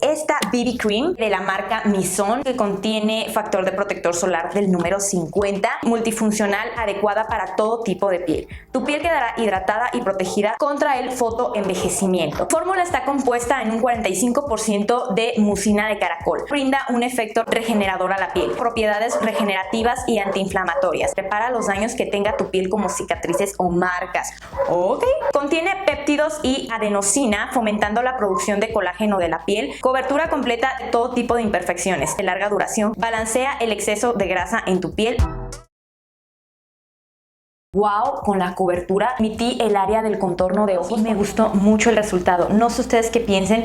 esta BB Cream de la marca Mizone, que contiene factor de protector solar del número 50, multifuncional, adecuada para todo tipo de piel. Tu piel quedará hidratada y protegida contra el fotoenvejecimiento. La fórmula está compuesta en un 45% de mucina de caracol. Brinda un efecto regenerador a la piel, propiedades regenerativas y antiinflamatorias. Repara los daños que tenga tu piel como cicatrices o marcas. Ok. Contiene péptidos y adenosina, fomentando la producción de colágeno de la piel. Cobertura completa de todo tipo de imperfecciones de larga duración. Balancea el exceso de grasa en tu piel. Wow, con la cobertura metí el área del contorno de ojos. Me gustó mucho el resultado. No sé ustedes qué piensen.